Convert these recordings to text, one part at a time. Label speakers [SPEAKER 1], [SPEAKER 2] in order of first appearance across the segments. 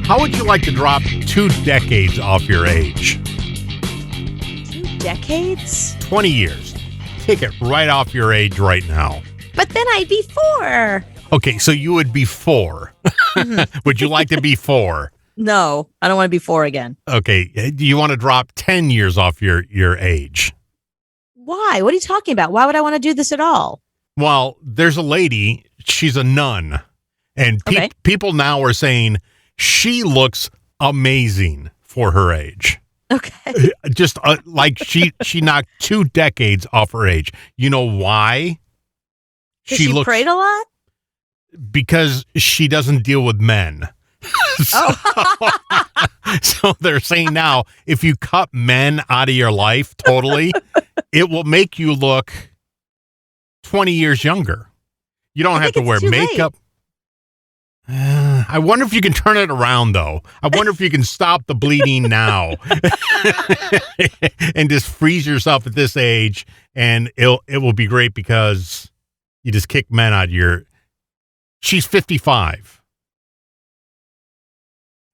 [SPEAKER 1] How would you like to drop 2 decades off your age?
[SPEAKER 2] 2 decades?
[SPEAKER 1] 20 years. Take it right off your age right now.
[SPEAKER 2] But then I'd be 4.
[SPEAKER 1] Okay, so you would be 4. Would you like to be 4?
[SPEAKER 2] No, I don't want to be 4 again.
[SPEAKER 1] Okay, do you want to drop 10 years off your age?
[SPEAKER 2] Why? What are you talking about? Why would I want to do this at all?
[SPEAKER 1] Well, there's a lady, she's a nun, and people now are saying she looks amazing for her age.
[SPEAKER 2] Okay.
[SPEAKER 1] Just like she knocked 2 decades off her age. You know why?
[SPEAKER 2] She prayed a lot?
[SPEAKER 1] Because she doesn't deal with men. So they're saying now, if you cut men out of your life totally, it will make you look 20 years younger. You don't have to wear makeup. I wonder if you can turn it around, though. I wonder if you can stop the bleeding now and just freeze yourself at this age, and it will be great because you just kick men out of your... She's 55.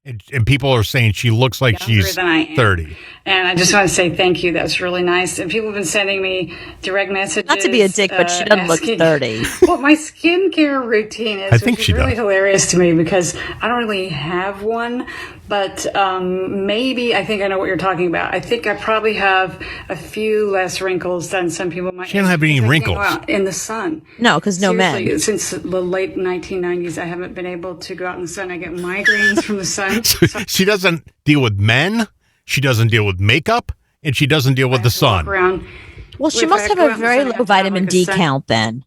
[SPEAKER 1] And people are saying she looks like she's 30.
[SPEAKER 3] And I just want to say thank you. That's really nice. And people have been sending me direct messages.
[SPEAKER 2] Not to be a dick, but she doesn't look 30.
[SPEAKER 3] What my skincare routine is,
[SPEAKER 1] I think
[SPEAKER 3] which
[SPEAKER 1] she
[SPEAKER 3] is really
[SPEAKER 1] does.
[SPEAKER 3] hilarious to me because I don't really have one. But maybe I think I know what you're talking about. I think I probably have a few less wrinkles than some people might.
[SPEAKER 1] She doesn't have any wrinkles.
[SPEAKER 3] Go out in the sun.
[SPEAKER 2] No, because no men.
[SPEAKER 3] Seriously, since the late 1990s, I haven't been able to go out in the sun. I get migraines from the sun.
[SPEAKER 1] She doesn't deal with men. She doesn't deal with makeup. And she doesn't deal with the sun.
[SPEAKER 2] Well, she must have a very low vitamin D count then.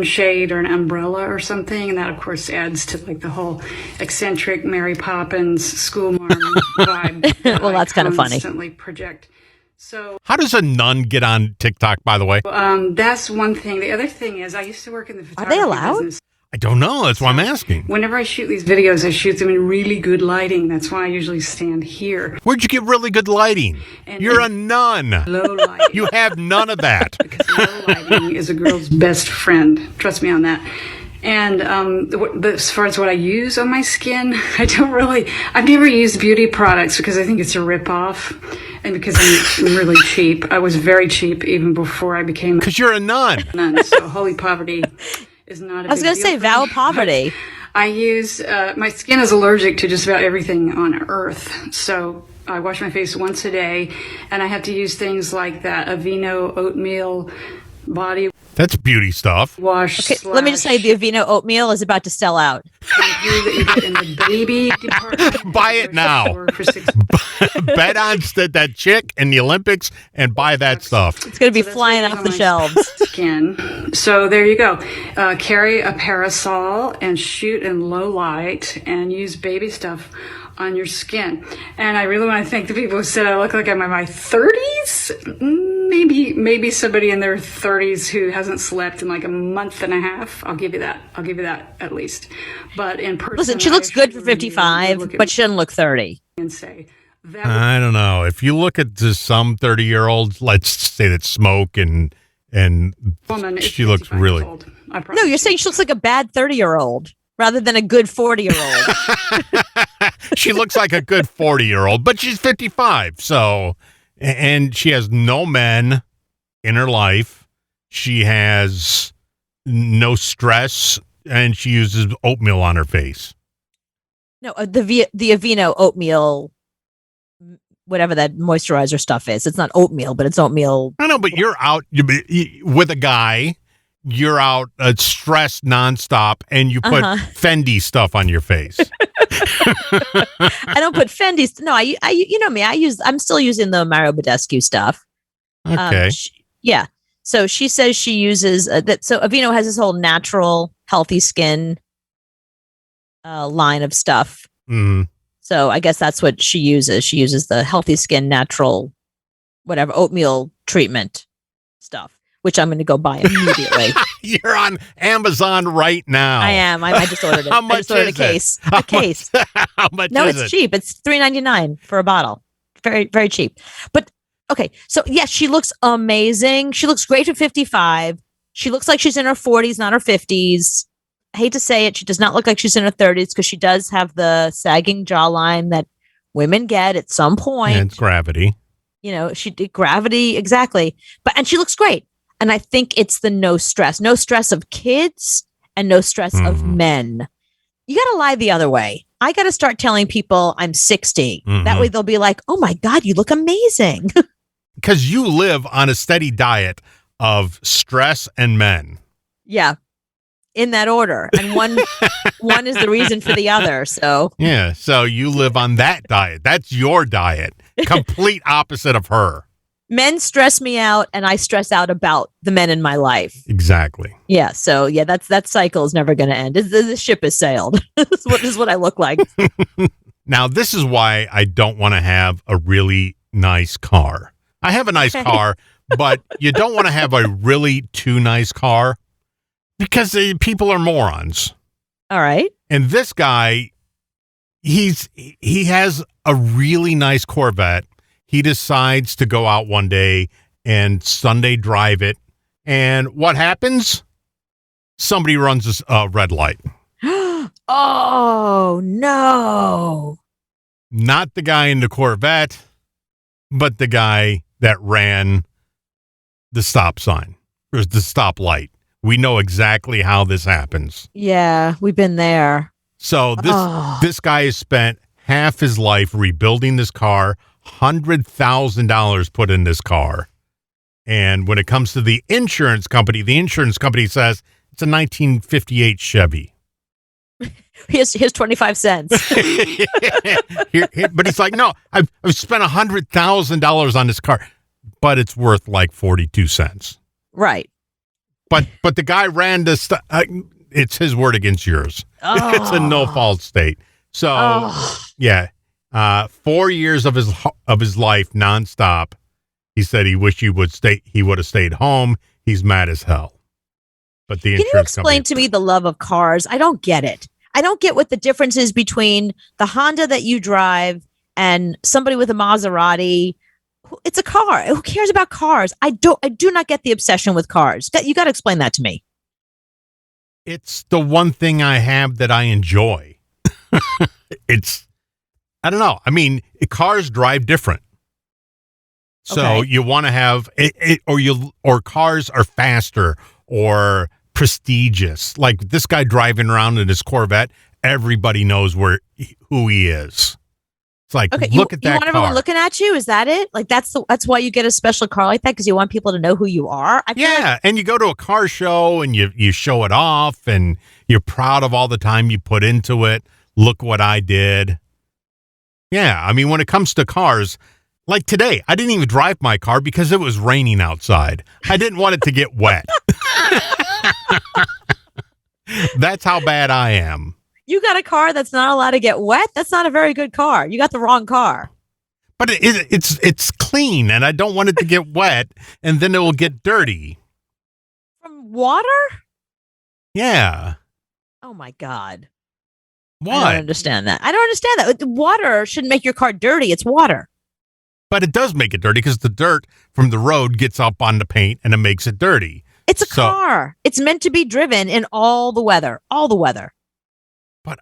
[SPEAKER 3] Shade or an umbrella or something, and that of course adds to like the whole eccentric Mary Poppins schoolmarm vibe.
[SPEAKER 2] Well, that's kind of funny.
[SPEAKER 3] Constantly project. So
[SPEAKER 1] how does a nun get on TikTok, by the way?
[SPEAKER 3] That's one thing. The other thing is I used to work in the photography
[SPEAKER 2] Are they allowed?
[SPEAKER 3] business.
[SPEAKER 1] I don't know. That's why I'm asking.
[SPEAKER 3] Whenever I shoot these videos, I shoot them in really good lighting. That's why I usually stand here.
[SPEAKER 1] Where'd you get really good lighting? You're a nun.
[SPEAKER 3] Low lighting.
[SPEAKER 1] You have none of that.
[SPEAKER 3] Because low lighting is a girl's best friend. Trust me on that. And as far as what I use on my skin, I've never used beauty products because I think it's a ripoff. And because I'm really cheap. I was very cheap even before I became
[SPEAKER 1] because you're a nun.
[SPEAKER 3] So holy poverty is not a big deal.
[SPEAKER 2] I was going to say vow poverty.
[SPEAKER 3] I use, my skin is allergic to just about everything on earth. So I wash my face once a day and I have to use things like that Aveeno oatmeal body
[SPEAKER 1] That's beauty stuff.
[SPEAKER 3] wash.
[SPEAKER 2] Okay, let me just say the Aveeno oatmeal is about to sell out.
[SPEAKER 3] Shampoo that you get in the baby department.
[SPEAKER 1] Buy it now.
[SPEAKER 3] For $6.
[SPEAKER 1] Bet on that chick in the Olympics and buy that stuff.
[SPEAKER 2] It's going to be
[SPEAKER 3] So that's
[SPEAKER 2] flying
[SPEAKER 3] what I
[SPEAKER 2] off
[SPEAKER 3] use
[SPEAKER 2] the
[SPEAKER 3] on my
[SPEAKER 2] shelves.
[SPEAKER 3] Skin. So there you go. Carry a parasol and shoot in low light and use baby stuff on your skin. And I really want to thank the people who said I look like I'm in my 30s. Maybe somebody in their 30s who hasn't slept in like a month and a half. I'll give you that. At least. But in person,
[SPEAKER 2] Listen, she looks good for 55, but she doesn't look 30.
[SPEAKER 3] and say that
[SPEAKER 1] I don't know. If you look at just some 30-year-olds, let's say that smoke and
[SPEAKER 3] woman is
[SPEAKER 1] she looks
[SPEAKER 3] 55
[SPEAKER 1] really...
[SPEAKER 3] years old. I
[SPEAKER 2] No,
[SPEAKER 3] promise
[SPEAKER 2] you're saying she looks like a bad 30-year-old rather than a good 40-year-old.
[SPEAKER 1] She looks like a good 40-year-old, but she's 55. So, and she has no men in her life. She has no stress, and she uses oatmeal on her face.
[SPEAKER 2] No, the Aveeno oatmeal, whatever that moisturizer stuff is. It's not oatmeal, but it's oatmeal.
[SPEAKER 1] I know, but you're out with a guy. You're out stressed nonstop, and you put Fendi stuff on your face.
[SPEAKER 2] I don't put Fendi. No, I you know me. I'm still using the Mario Badescu stuff.
[SPEAKER 1] Okay.
[SPEAKER 2] Yeah. So she says she uses that. So Aveeno has this whole natural, healthy skin line of stuff.
[SPEAKER 1] Mm.
[SPEAKER 2] So I guess that's what she uses. She uses the healthy skin, natural, whatever oatmeal treatment stuff, which I'm going to go buy immediately.
[SPEAKER 1] You're on Amazon right now.
[SPEAKER 2] I am. I just ordered it.
[SPEAKER 1] How much
[SPEAKER 2] I just ordered
[SPEAKER 1] is
[SPEAKER 2] a case.
[SPEAKER 1] it?
[SPEAKER 2] A case.
[SPEAKER 1] How much
[SPEAKER 2] No,
[SPEAKER 1] is
[SPEAKER 2] it's
[SPEAKER 1] it?
[SPEAKER 2] cheap. It's $3.99 for a bottle. Very, very cheap. But okay, so yes, she looks amazing. She looks great at 55. She looks like she's in her 40s, not her 50s. I hate to say it, she does not look like she's in her 30s because she does have the sagging jawline that women get at some point.
[SPEAKER 1] And it's gravity.
[SPEAKER 2] You know, she did gravity. Exactly. And she looks great. And I think it's the no stress of kids and no stress of men. You got to lie the other way. I got to start telling people I'm 60. That way they'll be like, oh my God, you look amazing.
[SPEAKER 1] Because you live on a steady diet of stress and men.
[SPEAKER 2] Yeah. In that order. And one is the reason for the other. So
[SPEAKER 1] yeah. So you live on that diet. That's your diet. Complete opposite of her.
[SPEAKER 2] Men stress me out and I stress out about the men in my life.
[SPEAKER 1] Exactly.
[SPEAKER 2] Yeah. So yeah, that cycle is never going to end. The ship has sailed. This is what I look like.
[SPEAKER 1] Now, this is why I don't want to have a really nice car. I have a nice car, but you don't want to have a really too nice car because people are morons.
[SPEAKER 2] All right.
[SPEAKER 1] And this guy, he has a really nice Corvette. He decides to go out one day and Sunday drive it. And what happens? Somebody runs a red light.
[SPEAKER 2] Oh, no.
[SPEAKER 1] Not the guy in the Corvette, but the guy that ran the stop sign or the stop light. We know exactly how this happens.
[SPEAKER 2] Yeah, we've been there.
[SPEAKER 1] So this guy has spent half his life rebuilding this car, $100,000 put in this car. And when it comes to the insurance company says it's a 1958 Chevy.
[SPEAKER 2] Here's 25 cents.
[SPEAKER 1] But he's like, no, I've spent $100,000 on this car, but it's worth like 42 cents.
[SPEAKER 2] Right.
[SPEAKER 1] But the guy ran this. It's his word against yours.
[SPEAKER 2] Oh.
[SPEAKER 1] It's a no fault state. So yeah, 4 years of his life nonstop. He said he wished he would have stayed home. He's mad as hell. But the insurance
[SPEAKER 2] Can you explain to me the love of cars? I don't get it. I don't get what the difference is between the Honda that you drive and somebody with a Maserati. It's a car. Who cares about cars? I do not get the obsession with cars. You got to explain that to me.
[SPEAKER 1] It's the one thing I have that I enjoy. I don't know. I mean, cars drive different. So you want to have it, or cars are faster or prestigious. Like this guy driving around in his Corvette, everybody knows who he is. It's like, look at that car.
[SPEAKER 2] You want everyone looking at you? Is that it? Like that's why you get a special car like that, because you want people to know who you are.
[SPEAKER 1] And you go to a car show and you show it off and you're proud of all the time you put into it. Look what I did. Yeah, I mean, when it comes to cars, like today, I didn't even drive my car because it was raining outside. I didn't want it to get wet. That's how bad I am.
[SPEAKER 2] You got a car that's not allowed to get wet? That's not a very good car. You got the wrong car.
[SPEAKER 1] But it's clean, and I don't want it to get wet, and then it will get dirty.
[SPEAKER 2] From water?
[SPEAKER 1] Yeah.
[SPEAKER 2] Oh, my God.
[SPEAKER 1] What?
[SPEAKER 2] I don't understand that. Water shouldn't make your car dirty. It's water.
[SPEAKER 1] But it does make it dirty because the dirt from the road gets up on the paint, and it makes it dirty.
[SPEAKER 2] It's a car. It's meant to be driven in all the weather. But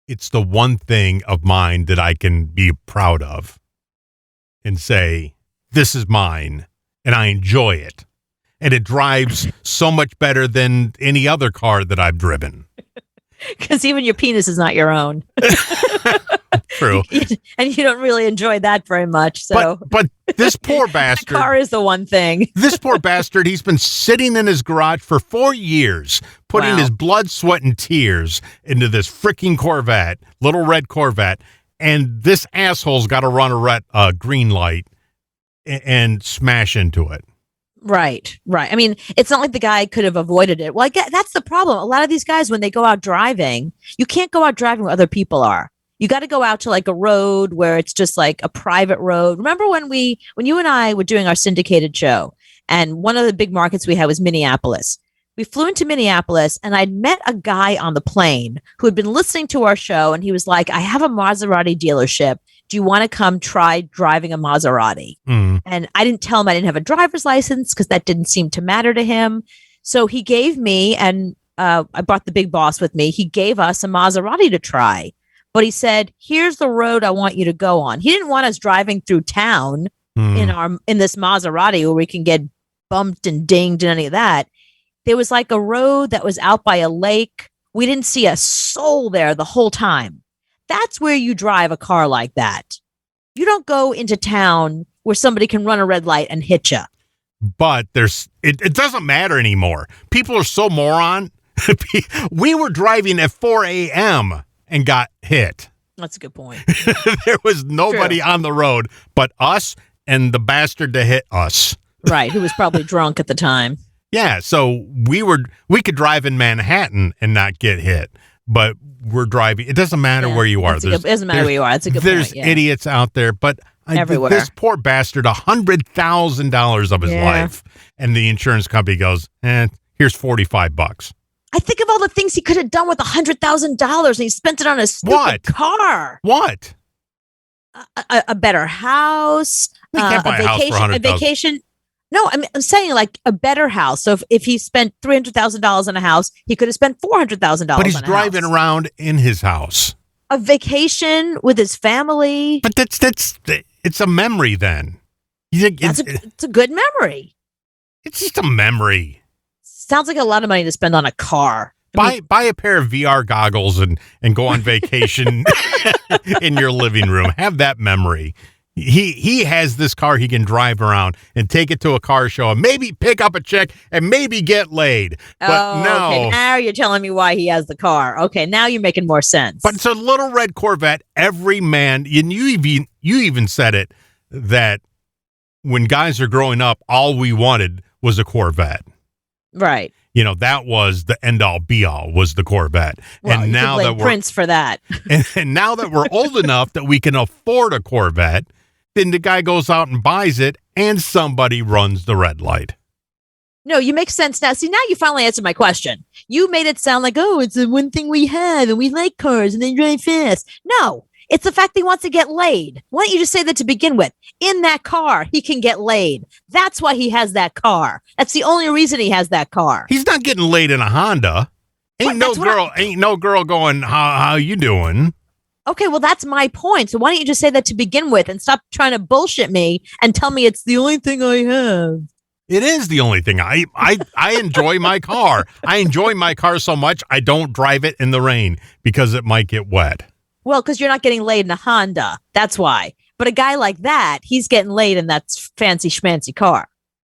[SPEAKER 1] it's the one thing of mine that I can be proud of and say, this is mine and I enjoy it. And it drives so much better than any other car that I've driven.
[SPEAKER 2] Because even your penis is not your own.
[SPEAKER 1] True.
[SPEAKER 2] And you don't really enjoy that very much. So,
[SPEAKER 1] But this poor bastard.
[SPEAKER 2] The car is the one thing.
[SPEAKER 1] This poor bastard, he's been sitting in his garage for 4 years, putting his blood, sweat, and tears into this freaking Corvette, little red Corvette. And this asshole's got to run a green light and smash into it.
[SPEAKER 2] Right. I mean, it's not like the guy could have avoided it. Well, that's the problem. A lot of these guys, when they go out driving, you can't go out driving where other people are. You got to go out to like a road where it's just like a private road. Remember when you and I were doing our syndicated show, and one of the big markets we had was Minneapolis. We flew into Minneapolis, and I'd met a guy on the plane who had been listening to our show, and he was like, I have a Maserati dealership. Do you want to come try driving a Maserati? And I didn't tell him I didn't have a driver's license because that didn't seem to matter to him. So he gave me and I brought the big boss with me. He gave us a Maserati to try, but he said, "Here's the road I want you to go on." He didn't want us driving through town in this Maserati where we can get bumped and dinged and any of that. There was like a road that was out by a lake. We didn't see a soul there the whole time. That's where you drive a car like that. You don't go into town where somebody can run a red light and hit you.
[SPEAKER 1] But it doesn't matter anymore. People are so moron. We were driving at 4 a.m. and got hit.
[SPEAKER 2] That's a good point.
[SPEAKER 1] There was nobody on the road but us and the bastard to hit us.
[SPEAKER 2] Right, who was probably drunk at the time.
[SPEAKER 1] Yeah, so we could drive in Manhattan and not get hit, but we're driving. It doesn't matter where you are.
[SPEAKER 2] It doesn't matter where you are. That's a good point.
[SPEAKER 1] There's idiots out there, but
[SPEAKER 2] everywhere.
[SPEAKER 1] This poor bastard, $100,000 of his life, and the insurance company goes, here's $45.
[SPEAKER 2] I think of all the things he could have done with $100,000, and he spent it on a stupid car.
[SPEAKER 1] What?
[SPEAKER 2] A better house.
[SPEAKER 1] They can't buy a house for $100,000.
[SPEAKER 2] A vacation. No, I'm saying like a better house. So if he spent $300,000 on a house, he could have spent $400,000.
[SPEAKER 1] But he's driving around in his house.
[SPEAKER 2] A vacation with his family.
[SPEAKER 1] But it's a memory then.
[SPEAKER 2] It's a good memory.
[SPEAKER 1] It's just a memory.
[SPEAKER 2] Sounds like a lot of money to spend on a car.
[SPEAKER 1] Buy a pair of VR goggles and go on vacation in your living room. Have that memory. He has this car he can drive around and take it to a car show and maybe pick up a chick and maybe get laid. But no.
[SPEAKER 2] Okay, now you're telling me why he has the car. Okay, now you're making more sense.
[SPEAKER 1] But it's a little red Corvette. Every man, and you even said it, that when guys are growing up, all we wanted was a Corvette.
[SPEAKER 2] Right.
[SPEAKER 1] You know, that was the end all be all was the Corvette.
[SPEAKER 2] Well,
[SPEAKER 1] and
[SPEAKER 2] you
[SPEAKER 1] now
[SPEAKER 2] could
[SPEAKER 1] that
[SPEAKER 2] blame Prince for that.
[SPEAKER 1] And now that we're old enough that we can afford a Corvette, then the guy goes out and buys it and somebody runs the red light.
[SPEAKER 2] No, you make sense now. See, now you finally answered my question. You made it sound like, oh, it's the one thing we have and we like cars and they drive fast. No, it's the fact that he wants to get laid. Why don't you just say that to begin with? In that car, he can get laid. That's why he has that car. That's the only reason he has that car.
[SPEAKER 1] He's not getting laid in a Honda. Ain't no girl going, how you doing?
[SPEAKER 2] Okay, well, that's my point. So why don't you just say that to begin with and stop trying to bullshit me and tell me it's the only thing I have.
[SPEAKER 1] It is the only thing. I enjoy my car. I enjoy my car so much I don't drive it in the rain because it might get wet.
[SPEAKER 2] Well, because you're not getting laid in a Honda. That's why. But a guy like that, he's getting laid in that fancy schmancy car.